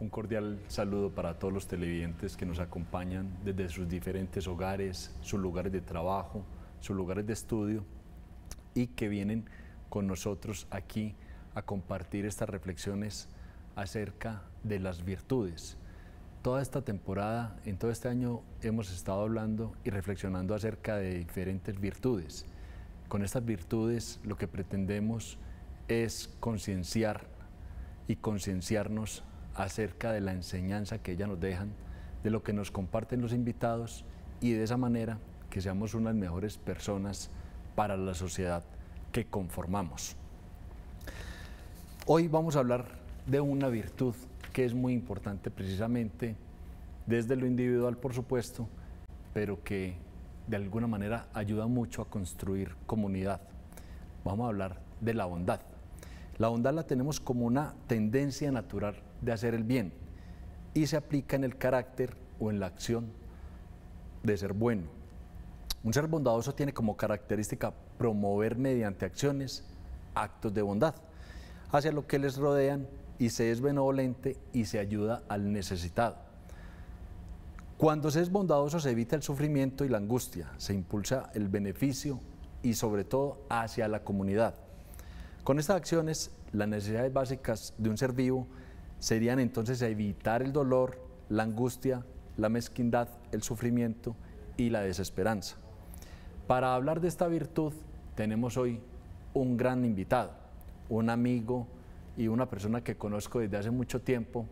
Un cordial saludo para todos los televidentes que nos acompañan desde sus diferentes hogares, sus lugares de trabajo, sus lugares de estudio y que vienen con nosotros aquí a compartir estas reflexiones acerca de las virtudes. Toda esta temporada, en todo este año, hemos estado hablando y reflexionando acerca de diferentes virtudes. Con estas virtudes lo que pretendemos es concienciar y concienciarnos acerca de la enseñanza que ellas nos dejan, de lo que nos comparten los invitados y de esa manera que seamos unas mejores personas para la sociedad que conformamos. Hoy vamos a hablar de una virtud que es muy importante precisamente desde lo individual, por supuesto, pero que de alguna manera ayuda mucho a construir comunidad. Vamos a hablar de la bondad. La bondad la tenemos como una tendencia natural de hacer el bien y se aplica en el carácter o en la acción de ser bueno. Un ser bondadoso tiene como característica promover mediante acciones actos de bondad hacia lo que les rodean y se es benevolente y se ayuda al necesitado. Cuando se es bondadoso se evita el sufrimiento y la angustia, se impulsa el beneficio y sobre todo hacia la comunidad. Con estas acciones, las necesidades básicas de un ser vivo serían entonces evitar el dolor, la angustia, la mezquindad, el sufrimiento y la desesperanza. Para hablar de esta virtud tenemos hoy un gran invitado, un amigo y una persona que conozco desde hace mucho tiempo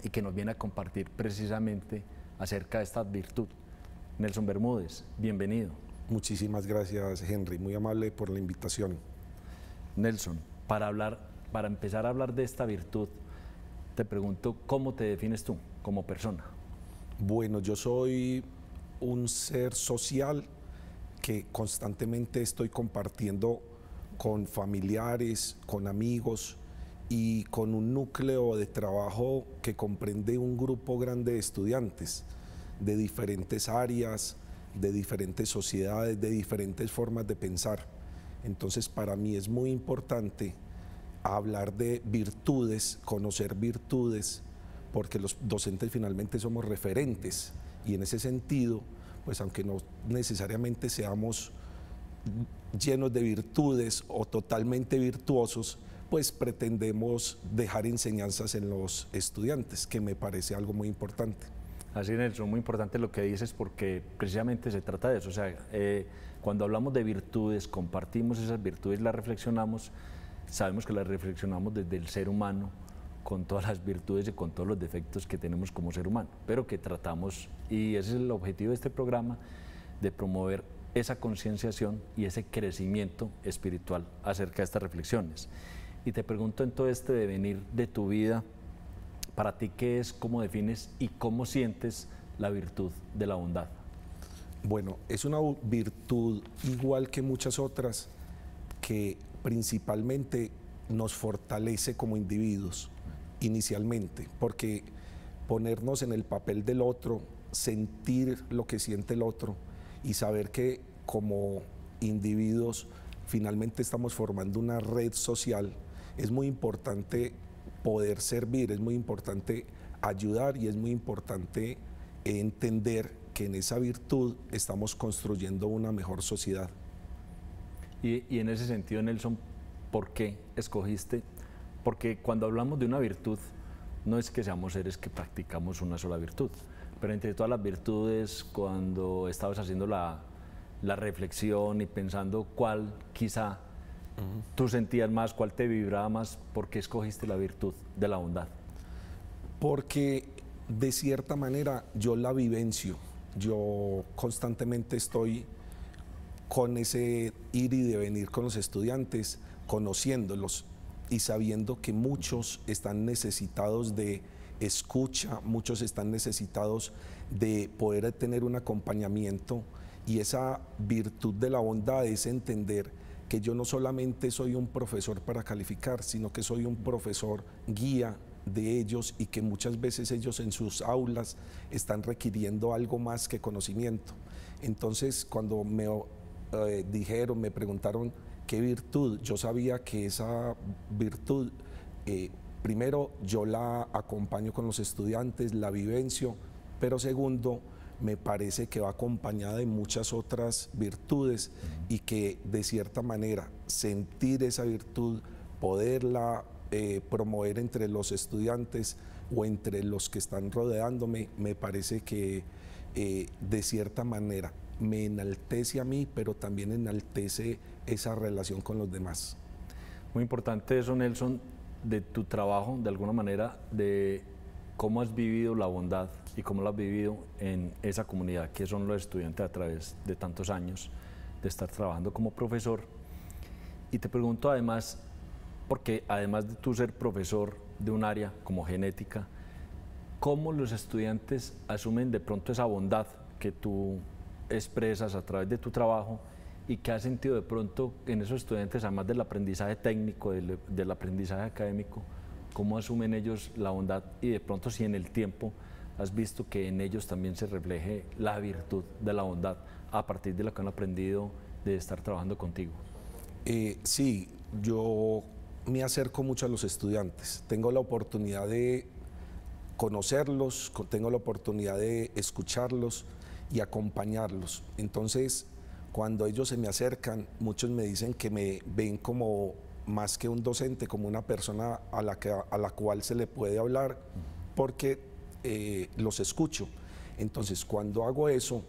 y que nos viene a compartir precisamente acerca de esta virtud. Nelson Bermúdez, bienvenido. Muchísimas gracias, Henry, muy amable por la invitación. Nelson, para empezar a hablar de esta virtud, te pregunto, ¿cómo te defines tú como persona? Bueno, yo soy un ser social que constantemente estoy compartiendo con familiares, con amigos y con un núcleo de trabajo que comprende un grupo grande de estudiantes de diferentes áreas, de diferentes sociedades, de diferentes formas de pensar. Entonces, para mí es muy importante hablar de virtudes, conocer virtudes, porque los docentes finalmente somos referentes y en ese sentido, pues aunque no necesariamente seamos llenos de virtudes o totalmente virtuosos, pues pretendemos dejar enseñanzas en los estudiantes, que me parece algo muy importante. Así, Nelson, muy importante lo que dices porque precisamente se trata de eso. O sea, cuando hablamos de virtudes, compartimos esas virtudes, las reflexionamos, sabemos que las reflexionamos desde el ser humano, con todas las virtudes y con todos los defectos que tenemos como ser humano, pero que tratamos, y ese es el objetivo de este programa, de promover esa concienciación y ese crecimiento espiritual acerca de estas reflexiones. Y te pregunto en todo este devenir de tu vida, para ti, ¿qué es, cómo defines y cómo sientes la virtud de la bondad? Bueno, es una virtud igual que muchas otras que principalmente nos fortalece como individuos inicialmente, porque ponernos en el papel del otro, sentir lo que siente el otro y saber que como individuos finalmente estamos formando una red social, es muy importante poder servir, es muy importante ayudar y es muy importante entender que en esa virtud estamos construyendo una mejor sociedad. Y en ese sentido, Nelson, ¿por qué escogiste? Porque cuando hablamos de una virtud, no es que seamos seres que practicamos una sola virtud, pero entre todas las virtudes, cuando estabas haciendo la reflexión y pensando cuál quizá tú sentías más, cuál te vibraba más, ¿por qué escogiste la virtud de la bondad? Porque de cierta manera yo la vivencio, yo constantemente estoy con ese ir y devenir con los estudiantes, conociéndolos y sabiendo que muchos están necesitados de escucha, muchos están necesitados de poder tener un acompañamiento, y esa virtud de la bondad es entender que yo no solamente soy un profesor para calificar, sino que soy un profesor guía de ellos y que muchas veces ellos en sus aulas están requiriendo algo más que conocimiento. Entonces, cuando me dijeron, me preguntaron qué virtud, yo sabía que esa virtud primero, yo la acompaño con los estudiantes, la vivencio, pero segundo, me parece que va acompañada de muchas otras virtudes y que de cierta manera sentir esa virtud, poderla promover entre los estudiantes o entre los que están rodeándome, me parece que de cierta manera me enaltece a mí, pero también enaltece esa relación con los demás. Muy importante eso, Nelson, de tu trabajo, de alguna manera, de cómo has vivido la bondad y cómo lo has vivido en esa comunidad que son los estudiantes a través de tantos años de estar trabajando como profesor. Y te pregunto además, porque además de tú ser profesor de un área como genética, ¿cómo los estudiantes asumen de pronto esa bondad que tú expresas a través de tu trabajo y que has sentido de pronto en esos estudiantes, además del aprendizaje técnico, del aprendizaje académico, cómo asumen ellos la bondad y de pronto si en el tiempo has visto que en ellos también se refleje la virtud de la bondad a partir de lo que han aprendido de estar trabajando contigo? Sí, yo me acerco mucho a los estudiantes, tengo la oportunidad de conocerlos, tengo la oportunidad de escucharlos y acompañarlos. Entonces, cuando ellos se me acercan, muchos me dicen que me ven como más que un docente, como una persona a la cual se le puede hablar, porque los escucho. Entonces, cuando hago eso,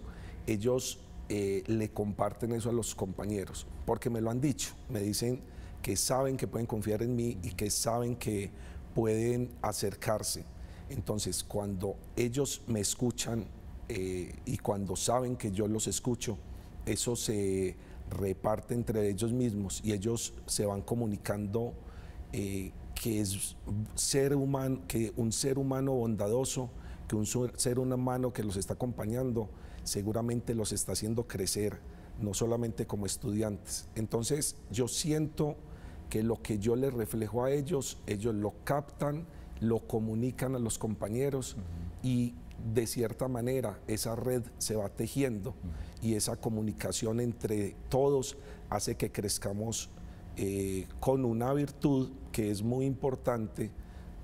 ellos le comparten eso a los compañeros, porque me lo han dicho, me dicen que saben que pueden confiar en mí y que saben que pueden acercarse. Entonces, cuando ellos me escuchan y cuando saben que yo los escucho, eso se reparte entre ellos mismos y ellos se van comunicando que es ser humano, que un ser humano bondadoso, que un ser humano que los está acompañando, seguramente los está haciendo crecer, no solamente como estudiantes. Entonces, yo siento que lo que yo les reflejo a ellos, ellos lo captan, lo comunican a los compañeros y de cierta manera esa red se va tejiendo y esa comunicación entre todos hace que crezcamos con una virtud que es muy importante,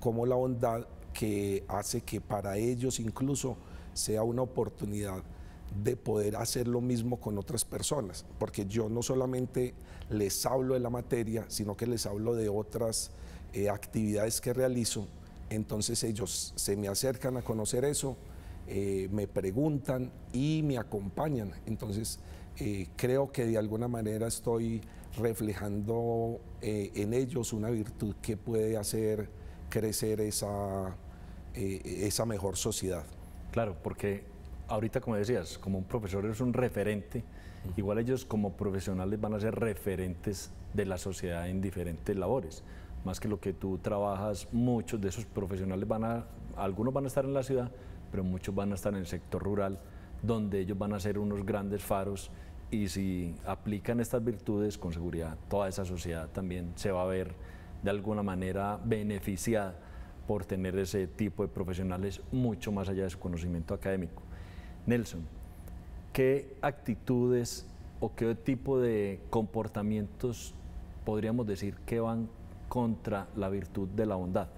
como la bondad, que hace que para ellos incluso sea una oportunidad de poder hacer lo mismo con otras personas, porque yo no solamente les hablo de la materia, sino que les hablo de otras actividades que realizo. Entonces ellos se me acercan a conocer eso, me preguntan y me acompañan. Entonces creo que de alguna manera estoy reflejando en ellos una virtud que puede hacer crecer esa mejor sociedad. Claro, porque ahorita, como decías, como un profesor es un referente, igual ellos como profesionales van a ser referentes de la sociedad en diferentes labores. Más que lo que tú trabajas, muchos de esos profesionales algunos van a estar en la ciudad, pero muchos van a estar en el sector rural, donde ellos van a ser unos grandes faros y si aplican estas virtudes, con seguridad toda esa sociedad también se va a ver de alguna manera beneficiada por tener ese tipo de profesionales mucho más allá de su conocimiento académico. Nelson, ¿qué actitudes o qué tipo de comportamientos podríamos decir que van contra la virtud de la bondad?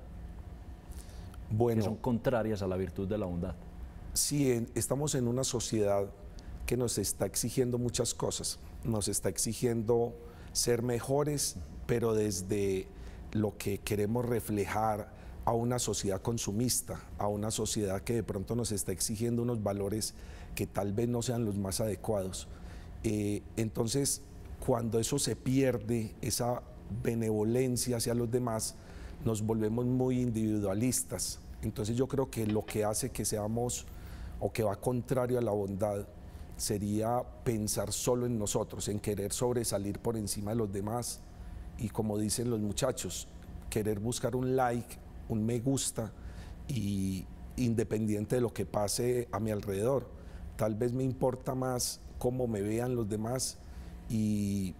Bueno, que son contrarias a la virtud de la bondad. Sí, estamos en una sociedad que nos está exigiendo muchas cosas, nos está exigiendo ser mejores, pero desde lo que queremos reflejar a una sociedad consumista, a una sociedad que de pronto nos está exigiendo unos valores que tal vez no sean los más adecuados. Entonces, cuando eso se pierde, esa benevolencia hacia los demás, nos volvemos muy individualistas. Entonces yo creo que lo que hace que seamos o que va contrario a la bondad sería pensar solo en nosotros, en querer sobresalir por encima de los demás y, como dicen los muchachos, querer buscar un like, un me gusta, y independiente de lo que pase a mi alrededor. Tal vez me importa más cómo me vean los demás y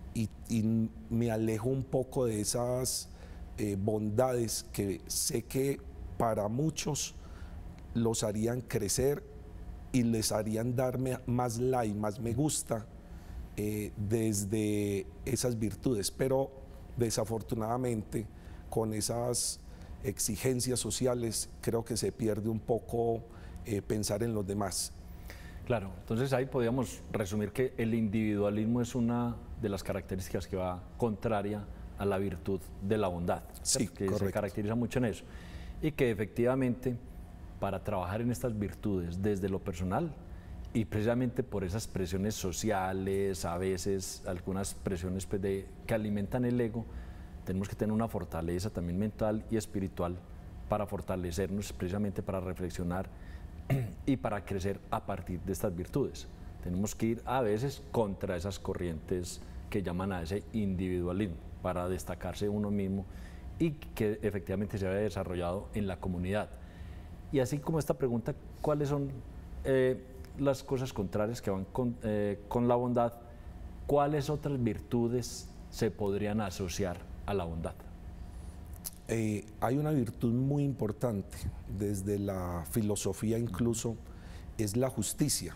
me alejo un poco de esas bondades que sé que para muchos los harían crecer y les harían darme más like, más me gusta desde esas virtudes, pero desafortunadamente con esas exigencias sociales, creo que se pierde un poco pensar en los demás. Claro, entonces ahí podríamos resumir que el individualismo es una de las características que va contraria a la virtud de la bondad, Sí, que correcto. se caracteriza mucho en eso. Y que efectivamente para trabajar en estas virtudes desde lo personal y precisamente por esas presiones sociales, a veces algunas presiones pues, que alimentan el ego, tenemos que tener una fortaleza también mental y espiritual para fortalecernos, precisamente para reflexionar y para crecer a partir de estas virtudes. Tenemos que ir a veces contra esas corrientes que llaman a ese individualismo, para destacarse uno mismo y que efectivamente se haya desarrollado en la comunidad. Y así como esta pregunta, ¿cuáles son las cosas contrarias que van con la bondad? ¿Cuáles otras virtudes se podrían asociar a la bondad? Hay una virtud muy importante, desde la filosofía incluso, es la justicia.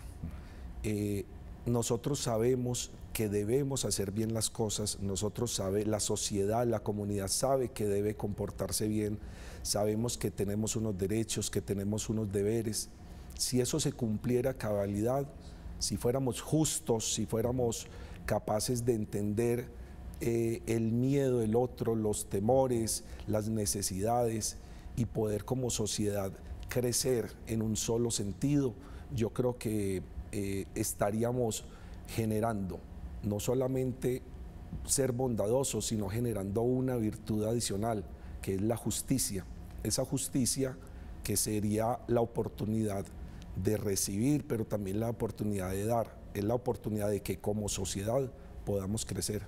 Nosotros sabemos que debemos hacer bien las cosas, la sociedad, la comunidad sabe que debe comportarse bien, sabemos que tenemos unos derechos, que tenemos unos deberes. Si eso se cumpliera a cabalidad, si fuéramos justos, si fuéramos capaces de entender el miedo del otro, los temores, las necesidades y poder como sociedad crecer en un solo sentido, yo creo que estaríamos generando no solamente ser bondadosos, sino generando una virtud adicional, que es la justicia. Esa justicia que sería la oportunidad de recibir, pero también la oportunidad de dar, es la oportunidad de que como sociedad podamos crecer.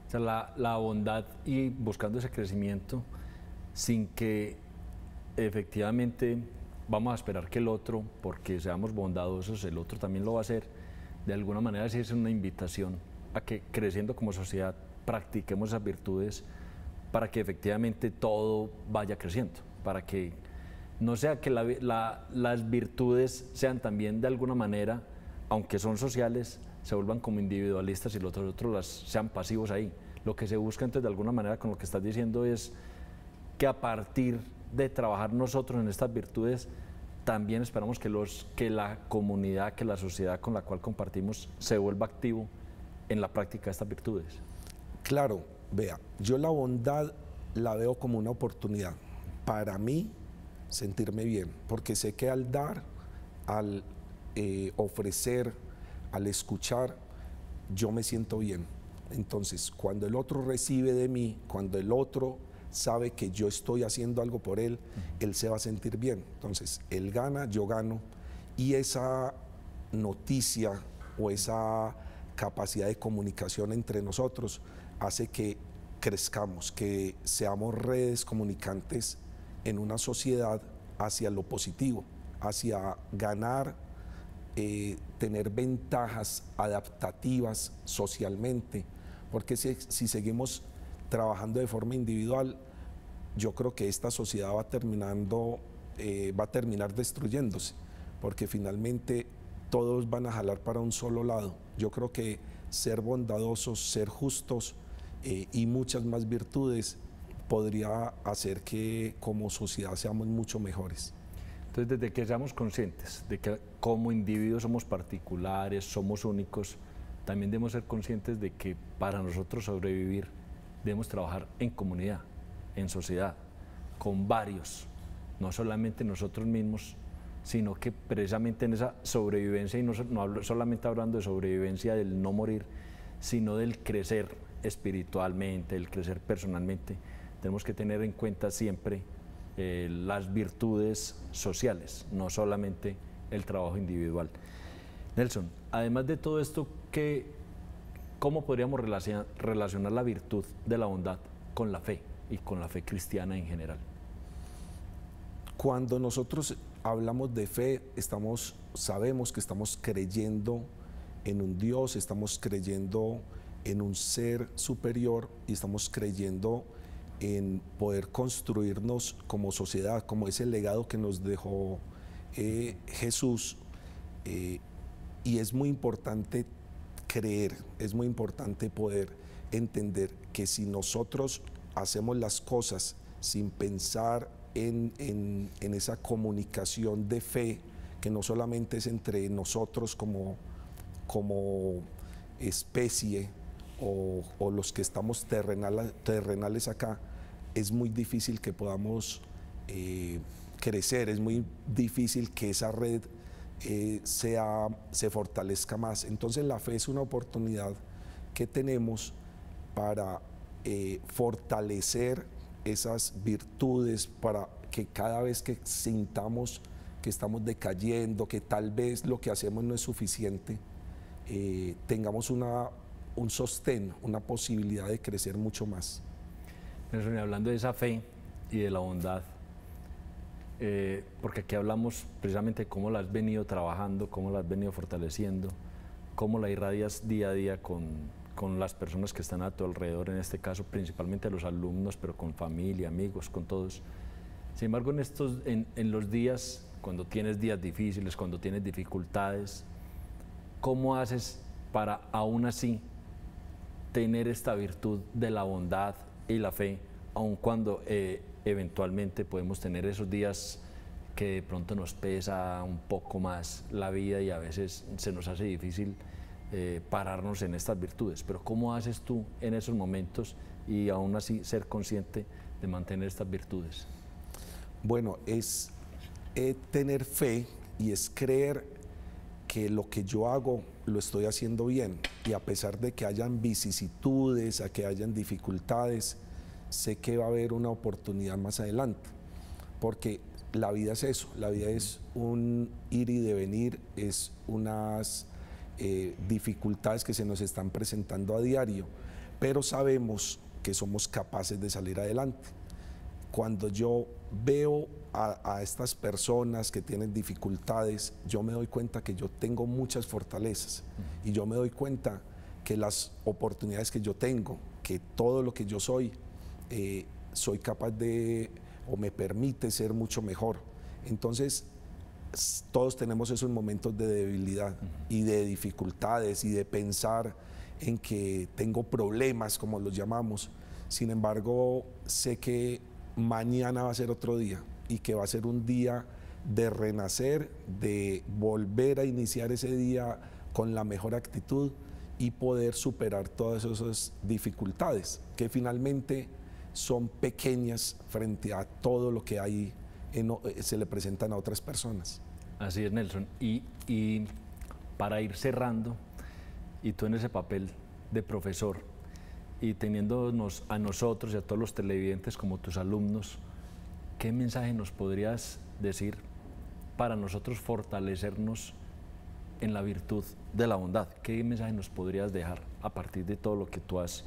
O sea, la bondad y buscando ese crecimiento sin que efectivamente vamos a esperar que el otro, porque seamos bondadosos, el otro también lo va a hacer. De alguna manera sí es una invitación a que creciendo como sociedad practiquemos esas virtudes para que efectivamente todo vaya creciendo, para que no sea que las virtudes sean también de alguna manera, aunque son sociales, se vuelvan como individualistas y los otros sean pasivos ahí. Lo que se busca entonces de alguna manera con lo que estás diciendo es que a partir de trabajar nosotros en estas virtudes, también esperamos que la comunidad, que la sociedad con la cual compartimos se vuelva activo en la práctica de estas virtudes. Claro, vea, yo la bondad la veo como una oportunidad para mí sentirme bien, porque sé que al dar, al ofrecer, al escuchar, yo me siento bien. Entonces, cuando el otro recibe de mí, cuando el otro sabe que yo estoy haciendo algo por él, él se va a sentir bien. Entonces, él gana, yo gano, y esa noticia o esa capacidad de comunicación entre nosotros hace que crezcamos, que seamos redes comunicantes en una sociedad hacia lo positivo, hacia ganar, tener ventajas adaptativas socialmente, porque si seguimos trabajando de forma individual, yo creo que esta sociedad va a terminar destruyéndose, porque finalmente todos van a jalar para un solo lado. Yo creo que ser bondadosos, ser justos y muchas más virtudes podría hacer que como sociedad seamos mucho mejores. Entonces, desde que seamos conscientes de que como individuos somos particulares, somos únicos, también debemos ser conscientes de que para nosotros sobrevivir debemos trabajar en comunidad, en sociedad, con varios, no solamente nosotros mismos, sino que precisamente en esa sobrevivencia, y no hablo solamente hablando de sobrevivencia del no morir, sino del crecer espiritualmente, del crecer personalmente, tenemos que tener en cuenta siempre las virtudes sociales, no solamente el trabajo individual. Nelson, además de todo esto, ¿cómo podríamos relacionar la virtud de la bondad con la fe y con la fe cristiana en general? Cuando nosotros hablamos de fe, sabemos que estamos creyendo en un Dios, estamos creyendo en un ser superior y estamos creyendo en poder construirnos como sociedad, como ese legado que nos dejó Jesús. Y es muy importante creer, es muy importante poder entender que si nosotros hacemos las cosas sin pensar en esa comunicación de fe que no solamente es entre nosotros como especie o los que estamos terrenales acá, es muy difícil que podamos crecer, es muy difícil que esa red se fortalezca más. Entonces la fe es una oportunidad que tenemos para fortalecer esas virtudes, para que cada vez que sintamos que estamos decayendo, que tal vez lo que hacemos no es suficiente, tengamos un sostén, una posibilidad de crecer mucho más. Nelson, hablando de esa fe y de la bondad, porque aquí hablamos precisamente de cómo la has venido trabajando, cómo la has venido fortaleciendo, cómo la irradias día a día con las personas que están a tu alrededor, en este caso principalmente los alumnos, pero con familia, amigos, con todos. Sin embargo, en los días, cuando tienes días difíciles, cuando tienes dificultades, ¿cómo haces para aún así tener esta virtud de la bondad y la fe, aun cuando eventualmente podemos tener esos días que de pronto nos pesa un poco más la vida y a veces se nos hace difícil pararnos en estas virtudes? Pero ¿cómo haces tú en esos momentos y aún así ser consciente de mantener estas virtudes? Bueno, es tener fe y es creer que lo que yo hago lo estoy haciendo bien, y a pesar de que hayan vicisitudes, a que hayan dificultades, sé que va a haber una oportunidad más adelante, porque la vida es eso, la vida es un ir y devenir, es unas dificultades que se nos están presentando a diario, pero sabemos que somos capaces de salir adelante. Cuando yo veo a estas personas que tienen dificultades, yo me doy cuenta que yo tengo muchas fortalezas, y yo me doy cuenta que las oportunidades que yo tengo, que todo lo que yo soy capaz de, o me permite ser mucho mejor. Entonces, todos tenemos esos momentos de debilidad y de dificultades y de pensar en que tengo problemas, como los llamamos. Sin embargo, sé que mañana va a ser otro día, y que va a ser un día de renacer, de volver a iniciar ese día con la mejor actitud y poder superar todas esas dificultades que finalmente son pequeñas frente a todo lo que hay se le presentan a otras personas. Así es, Nelson. Y para ir cerrando, y tú en ese papel de profesor, y teniéndonos a nosotros y a todos los televidentes como tus alumnos, ¿qué mensaje nos podrías decir para nosotros fortalecernos en la virtud de la bondad? ¿Qué mensaje nos podrías dejar a partir de todo lo que tú has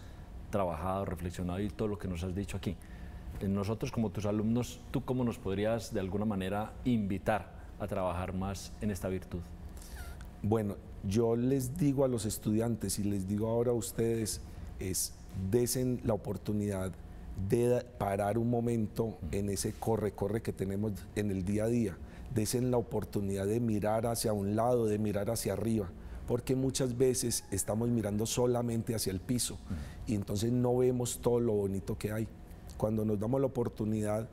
trabajado, reflexionado y todo lo que nos has dicho aquí? Nosotros como tus alumnos, ¿tú cómo nos podrías de alguna manera invitar a trabajar más en esta virtud? Bueno, yo les digo a los estudiantes y les digo ahora a ustedes, desen la oportunidad de parar un momento en ese corre-corre que tenemos en el día a día. Desen la oportunidad de mirar hacia un lado, de mirar hacia arriba, porque muchas veces estamos mirando solamente hacia el piso y entonces no vemos todo lo bonito que hay. Cuando nos damos la oportunidad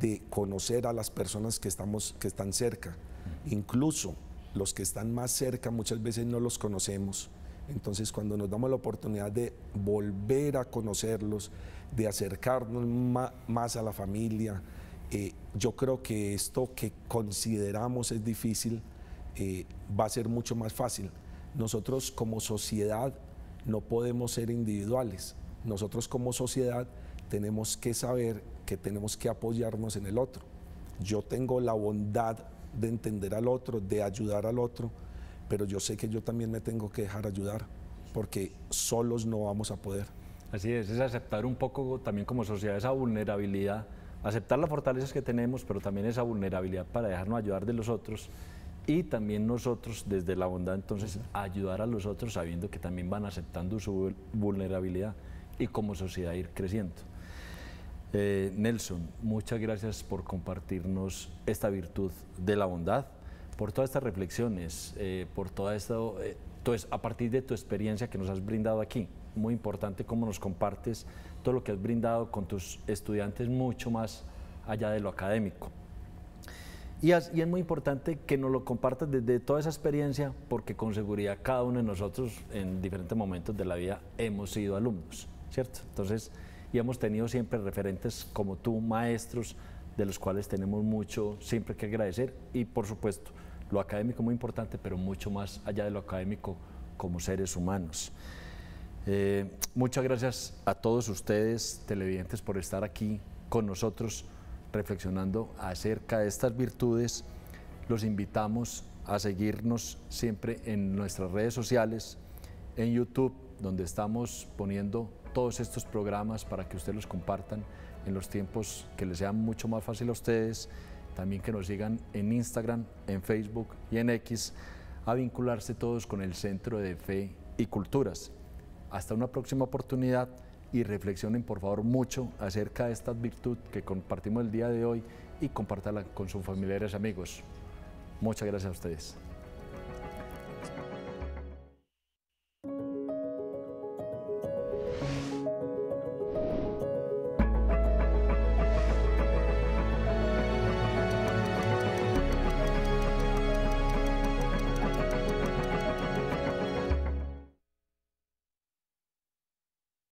de conocer a las personas que están cerca, incluso los que están más cerca muchas veces no los conocemos. Entonces, cuando nos damos la oportunidad de volver a conocerlos, de acercarnos más a la familia, yo creo que esto que consideramos es difícil va a ser mucho más fácil. Nosotros como sociedad no podemos ser individuales. Nosotros como sociedad tenemos que saber que tenemos que apoyarnos en el otro. Yo tengo la bondad de entender al otro, de ayudar al otro, pero yo sé que yo también me tengo que dejar ayudar, porque solos no vamos a poder. Así es aceptar un poco también como sociedad esa vulnerabilidad, aceptar las fortalezas que tenemos, pero también esa vulnerabilidad para dejarnos ayudar de los otros, y también nosotros desde la bondad entonces ayudar a los otros sabiendo que también van aceptando su vulnerabilidad y como sociedad ir creciendo. Nelson, muchas gracias por compartirnos esta virtud de la bondad, por todas estas reflexiones, por todo esto, a partir de tu experiencia que nos has brindado aquí. muy importante cómo nos compartes todo lo que has brindado con tus estudiantes, mucho más allá de lo académico. Y es muy importante que nos lo compartas desde toda esa experiencia, porque con seguridad cada uno de nosotros en diferentes momentos de la vida hemos sido alumnos, ¿cierto? Entonces, y hemos tenido siempre referentes como tú, maestros, de los cuales tenemos mucho siempre que agradecer, y por supuesto, lo académico muy importante, pero mucho más allá de lo académico como seres humanos. Muchas gracias a todos ustedes, televidentes, por estar aquí con nosotros reflexionando acerca de estas virtudes. Los invitamos a seguirnos siempre en nuestras redes sociales, en YouTube, donde estamos poniendo todos estos programas para que ustedes los compartan en los tiempos que les sea mucho más fácil a ustedes. También que nos sigan en Instagram, en Facebook y en X, a vincularse todos con el Centro de Fe y Culturas. Hasta una próxima oportunidad, y reflexionen por favor mucho acerca de esta virtud que compartimos el día de hoy y compártala con sus familiares y amigos. Muchas gracias a ustedes.